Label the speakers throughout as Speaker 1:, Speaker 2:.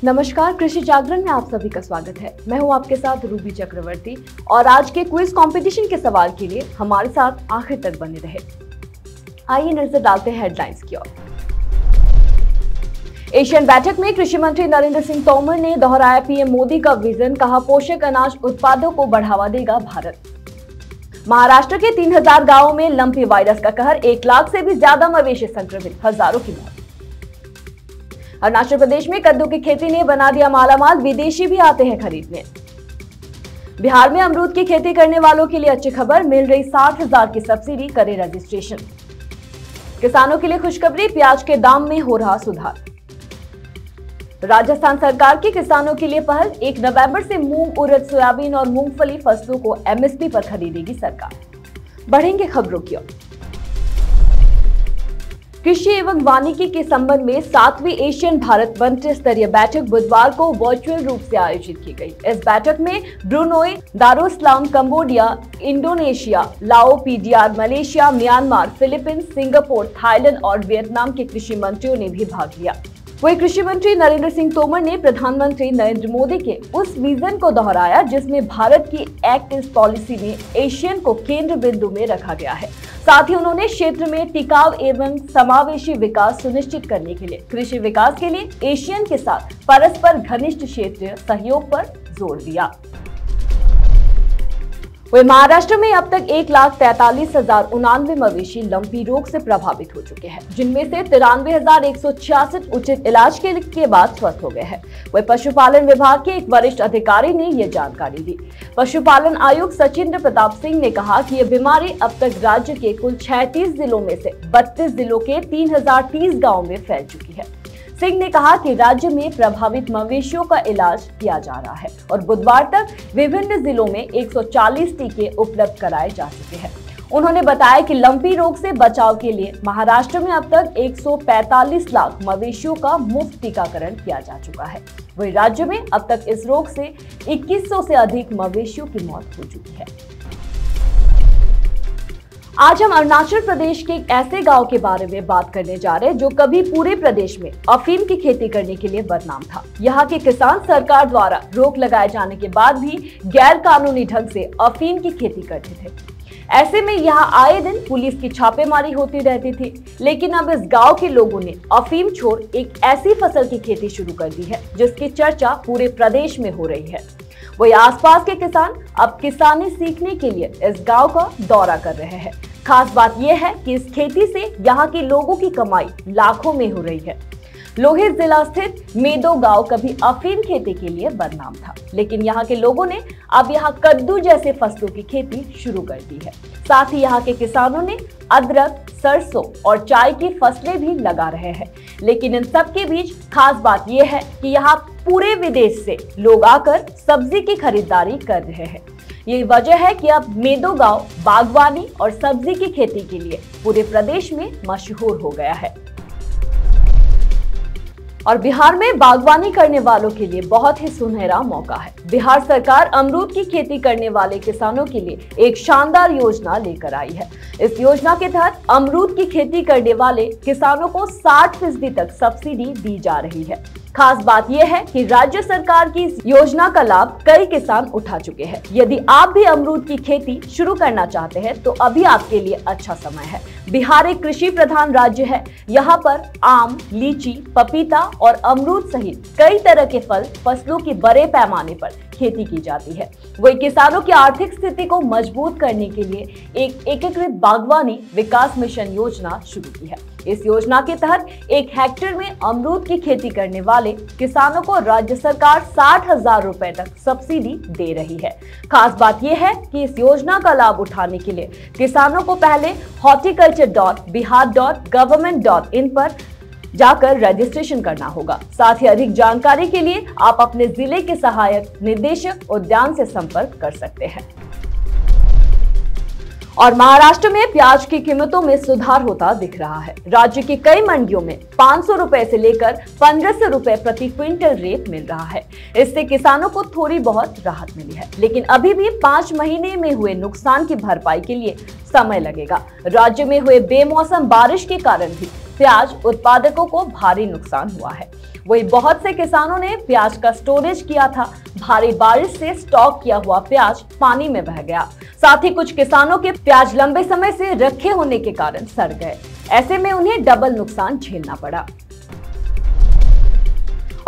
Speaker 1: नमस्कार, कृषि जागरण में आप सभी का स्वागत है। मैं हूं आपके साथ रूबी चक्रवर्ती और आज के क्विज कंपटीशन के सवाल के लिए हमारे साथ आखिर तक बने रहे। आइए नजर डालते हैं हेडलाइंस की ओर। एशियन बैठक में कृषि मंत्री नरेंद्र सिंह तोमर ने दोहराया पीएम मोदी का विजन, कहा पोषक अनाज उत्पादों को बढ़ावा देगा भारत। महाराष्ट्र के 3000 गांवों में लंपी वायरस का कहर, 1 लाख से भी ज्यादा मवेशी संक्रमित, हजारों की मौत। अरुणाचल प्रदेश में कद्दू की खेती ने बना दिया मालामाल, विदेशी भी आते हैं खरीदने। बिहार में अमरूद की खेती करने वालों के लिए अच्छी खबर, मिल रही 60,000 की सब्सिडी, करें रजिस्ट्रेशन। किसानों के लिए खुशखबरी, प्याज के दाम में हो रहा सुधार। राजस्थान सरकार की किसानों के लिए पहल, 1 नवंबर से मूंग, उड़द, सोयाबीन और मूंगफली फसलों को एमएसपी पर खरीदेगी सरकार। बढ़ेंगे खबरों की ओर। कृषि एवं वानिकी के संबंध में 7वीं एशियन भारत मंत्री स्तरीय बैठक बुधवार को वर्चुअल रूप से आयोजित की गई। इस बैठक में ब्रुनोई, दारुसलाम, कंबोडिया, इंडोनेशिया, लाओ, PDR, Malaysia, Myanmar, Philippines, Singapore, Thailand और वियतनाम के कृषि मंत्रियों ने भी भाग लिया। वही कृषि मंत्री नरेंद्र सिंह तोमर ने प्रधानमंत्री नरेंद्र मोदी के उस विजन को दोहराया जिसमें भारत की एक्ट ईस्ट पॉलिसी में एशियन को केंद्र बिंदु में रखा गया है। साथ ही उन्होंने क्षेत्र में टिकाऊ एवं समावेशी विकास सुनिश्चित करने के लिए कृषि विकास के लिए एशियन के साथ परस्पर घनिष्ठ क्षेत्रीय सहयोग पर जोर दिया। वही महाराष्ट्र में अब तक 1,43,099 मवेशी लंपी रोग से प्रभावित हो चुके हैं, जिनमें से 93,166 उचित इलाज के बाद स्वस्थ हो गए हैं। वही पशुपालन विभाग के एक वरिष्ठ अधिकारी ने यह जानकारी दी। पशुपालन आयुक्त सचिंद्र प्रताप सिंह ने कहा कि यह बीमारी अब तक राज्य के कुल 36 जिलों में से 32 जिलों के 3030 गाँव में फैल चुकी है। सिंह ने कहा कि राज्य में प्रभावित मवेशियों का इलाज किया जा रहा है और बुधवार तक विभिन्न जिलों में 140 टीके उपलब्ध कराए जा चुके हैं। उन्होंने बताया कि लंपी रोग से बचाव के लिए महाराष्ट्र में अब तक 145 लाख मवेशियों का मुफ्त टीकाकरण किया जा चुका है। वहीं राज्य में अब तक इस रोग से 2100 से अधिक मवेशियों की मौत हो चुकी है। आज हम अरुणाचल प्रदेश के एक ऐसे गांव के बारे में बात करने जा रहे हैं जो कभी पूरे प्रदेश में अफीम की खेती करने के लिए बदनाम था। यहाँ के किसान सरकार द्वारा रोक लगाए जाने के बाद भी गैर कानूनी ढंग से अफीम की खेती करते थे। ऐसे में यहाँ आए दिन पुलिस की छापेमारी होती रहती थी, लेकिन अब इस गांव के लोगों ने अफीम छोड़ एक ऐसी फसल की खेती शुरू कर दी है जिसकी चर्चा पूरे प्रदेश में हो रही है। वही आसपास के किसान अब किसानी सीखने के लिए इस गांव का दौरा कर रहे हैं। खास बात यह है कि इस खेती से यहाँ के लोगों की कमाई लाखों में हो रही है। लोहित जिला स्थित मेदो गांव कभी अफीम खेती के लिए बदनाम था, लेकिन यहाँ के लोगों ने अब यहाँ कद्दू जैसे फसलों की खेती शुरू कर दी है। साथ ही यहाँ के किसानों ने अदरक, सरसों और चाय की फसलें भी लगा रहे हैं। लेकिन इन सब के बीच खास बात यह है कि यहाँ पूरे विदेश से लोग आकर सब्जी की खरीदारी कर रहे हैं। यही वजह है कि अब मेदो गांव बागवानी और सब्जी की खेती के लिए पूरे प्रदेश में मशहूर हो गया है। और बिहार में बागवानी करने वालों के लिए बहुत ही सुनहरा मौका है। बिहार सरकार अमरूद की खेती करने वाले किसानों के लिए एक शानदार योजना लेकर आई है। इस योजना के तहत अमरूद की खेती करने वाले किसानों को 60% तक सब्सिडी दी जा रही है। खास बात यह है कि राज्य सरकार की इस योजना का लाभ कई किसान उठा चुके हैं। यदि आप भी अमरूद की खेती शुरू करना चाहते हैं तो अभी आपके लिए अच्छा समय है। बिहार एक कृषि प्रधान राज्य है। यहाँ पर आम, लीची, पपीता और अमरूद सहित कई तरह के फसलों की बड़े पैमाने पर खेती की जाती है। वही किसानों की आर्थिक स्थिति को मजबूत करने के लिए एक एकीकृत बागवानी विकास मिशन योजना शुरू की है। इस योजना के तहत 1 हेक्टेयर में अमरूद की खेती करने वाले किसानों को राज्य सरकार 60,000 रुपए तक सब्सिडी दे रही है। खास बात यह है कि इस योजना का लाभ उठाने के लिए किसानों को पहले horticulture.bihar.government.in पर जाकर रजिस्ट्रेशन करना होगा। साथ ही अधिक जानकारी के लिए आप अपने जिले के सहायक निदेशक उद्यान से संपर्क कर सकते हैं। और महाराष्ट्र में प्याज की कीमतों में सुधार होता दिख रहा है। राज्य की कई मंडियों में 500 रुपए से लेकर 1500 रुपए प्रति क्विंटल रेट मिल रहा है। इससे किसानों को थोड़ी बहुत राहत मिली है, लेकिन अभी भी 5 महीने में हुए नुकसान की भरपाई के लिए समय लगेगा। राज्य में हुए बेमौसम बारिश के कारण भी प्याज उत्पादकों को भारी नुकसान हुआ है। वही बहुत से किसानों ने प्याज का स्टोरेज किया था। भारी बारिश से स्टॉक किया हुआ प्याज पानी में बह गया। साथ ही कुछ किसानों के प्याज लंबे समय से रखे होने के कारण सड़ गए। ऐसे में उन्हें डबल नुकसान झेलना पड़ा।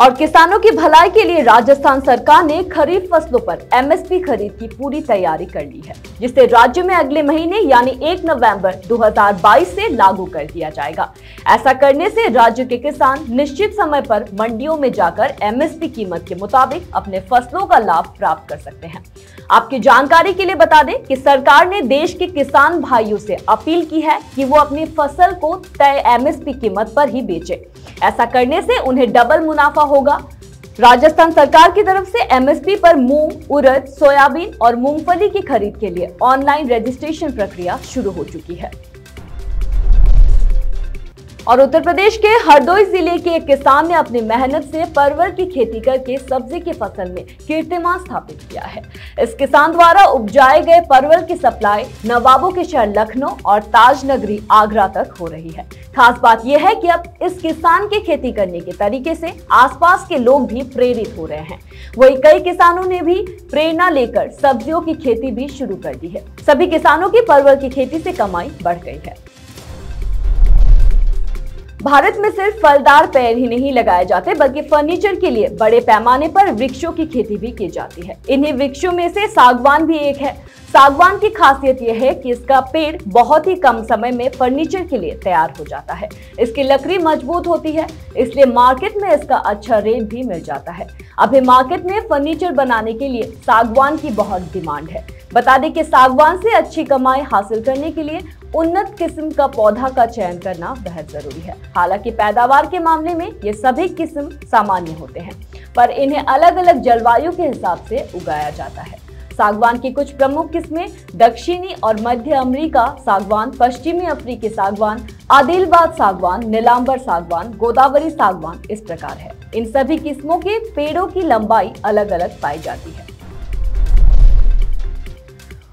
Speaker 1: और किसानों की भलाई के लिए राजस्थान सरकार ने खरीफ फसलों पर एमएसपी खरीद की पूरी तैयारी कर ली है, जिसे राज्य में अगले महीने यानी 1 नवंबर 2022 से लागू कर दिया जाएगा। ऐसा करने से राज्य के किसान निश्चित समय पर मंडियों में जाकर एमएसपी कीमत के मुताबिक अपने फसलों का लाभ प्राप्त कर सकते हैं। आपकी जानकारी के लिए बता दें कि सरकार ने देश के किसान भाइयों से अपील की है कि वो अपनी फसल को तय एमएसपी कीमत पर ही बेचे। ऐसा करने से उन्हें डबल मुनाफा होगा। राजस्थान सरकार की तरफ से एमएसपी पर मूंग, उड़द, सोयाबीन और मूंगफली की खरीद के लिए ऑनलाइन रजिस्ट्रेशन प्रक्रिया शुरू हो चुकी है। और उत्तर प्रदेश के हरदोई जिले के एक किसान ने अपनी मेहनत से परवल की खेती करके सब्जी की फसल में कीर्तिमान स्थापित किया है। इस किसान द्वारा उपजाए गए परवल की सप्लाई नवाबों के शहर लखनऊ और ताज नगरी आगरा तक हो रही है। खास बात यह है कि अब इस किसान के खेती करने के तरीके से आसपास के लोग भी प्रेरित हो रहे हैं। वहीं कई किसानों ने भी प्रेरणा लेकर सब्जियों की खेती भी शुरू कर दी है। सभी किसानों की परवल की खेती से कमाई बढ़ गई है। भारत में सिर्फ फलदार पेड़ ही नहीं लगाए जाते, बल्कि फर्नीचर के लिए बड़े पैमाने पर वृक्षों की खेती भी की जाती है। इन्हीं वृक्षों में से सागवान भी एक है। सागवान की खासियत यह है कि इसका पेड़ बहुत ही कम समय में फर्नीचर के लिए तैयार हो जाता है। इसकी लकड़ी मजबूत होती है, इसलिए मार्केट में इसका अच्छा रेट भी मिल जाता है। अभी मार्केट में फर्नीचर बनाने के लिए सागवान की बहुत डिमांड है। बता दें कि सागवान से अच्छी कमाई हासिल करने के लिए उन्नत किस्म का पौधा का चयन करना बेहद जरूरी है। हालांकि पैदावार के मामले में ये सभी किस्म सामान्य होते हैं, पर इन्हें अलग अलग जलवायु के हिसाब से उगाया जाता है। सागवान की कुछ प्रमुख किस्में दक्षिणी और मध्य अमेरिका सागवान, पश्चिमी अफ्रीकी सागवान, आदिलाबाद सागवान, नीलांबर सागवान, गोदावरी सागवान इस प्रकार है। इन सभी किस्मों के पेड़ों की लंबाई अलग अलग पाई जाती है।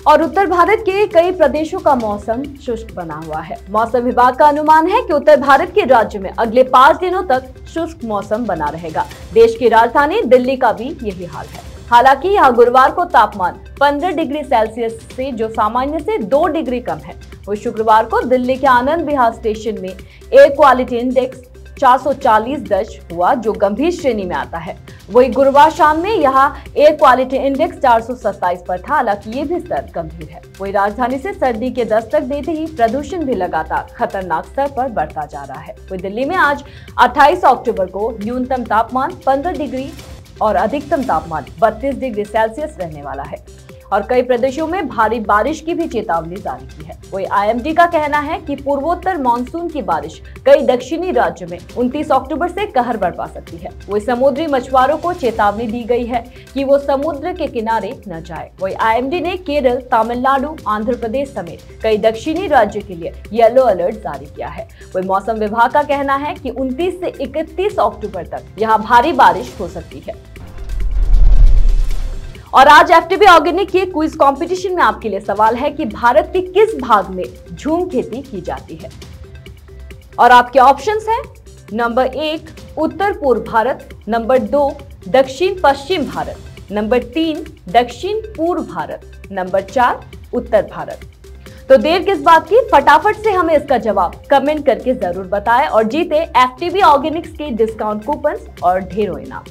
Speaker 1: और उत्तर भारत के कई प्रदेशों का मौसम शुष्क बना हुआ है। मौसम विभाग का अनुमान है कि उत्तर भारत के राज्य में अगले 5 दिनों तक शुष्क मौसम बना रहेगा। देश की राजधानी दिल्ली का भी यही हाल है। हालांकि यहाँ गुरुवार को तापमान 15 डिग्री सेल्सियस से जो सामान्य से 2 डिग्री कम है। वही शुक्रवार को दिल्ली के आनंद विहार स्टेशन में एयर क्वालिटी इंडेक्स 440 दर्ज हुआ, जो गंभीर श्रेणी में आता है। वही गुरुवार शाम में यहाँ एयर क्वालिटी इंडेक्स 427 पर था। हालांकि ये भी स्तर गंभीर है। वही राजधानी से सर्दी के दस्तक देते ही प्रदूषण भी लगातार खतरनाक स्तर पर बढ़ता जा रहा है। वही दिल्ली में आज 28 अक्टूबर को न्यूनतम तापमान 15 डिग्री और अधिकतम तापमान 32 डिग्री सेल्सियस रहने वाला है। और कई प्रदेशों में भारी बारिश की भी चेतावनी जारी की है। वही आईएमडी का कहना है कि पूर्वोत्तर मानसून की बारिश कई दक्षिणी राज्य में 29 अक्टूबर से कहर बरपा सकती है। वही समुद्री मछुआरों को चेतावनी दी गई है कि वो समुद्र के किनारे न जाए। वही आईएमडी ने केरल, तमिलनाडु, आंध्र प्रदेश समेत कई दक्षिणी राज्यों के लिए येलो अलर्ट जारी किया है। वही मौसम विभाग का कहना है कि 29 से 31 अक्टूबर तक यहाँ भारी बारिश हो सकती है। और आज एफटीबी ऑर्गेनिक के क्विज कंपटीशन में आपके लिए सवाल है कि भारत के किस भाग में झूम खेती की जाती है। और आपके ऑप्शंस हैं नंबर 1 उत्तर पूर्व भारत, नंबर 2 दक्षिण पश्चिम भारत, नंबर 3 दक्षिण पूर्व भारत, नंबर 4 उत्तर भारत। तो देर किस बात की, फटाफट से हमें इसका जवाब कमेंट करके जरूर बताएं और जीते एफटीबी ऑर्गेनिक्स के डिस्काउंट कूपन और ढेरों इनाम।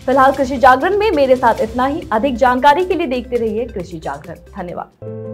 Speaker 1: फिलहाल कृषि जागरण में मेरे साथ इतना ही। अधिक जानकारी के लिए देखते रहिए कृषि जागरण। धन्यवाद।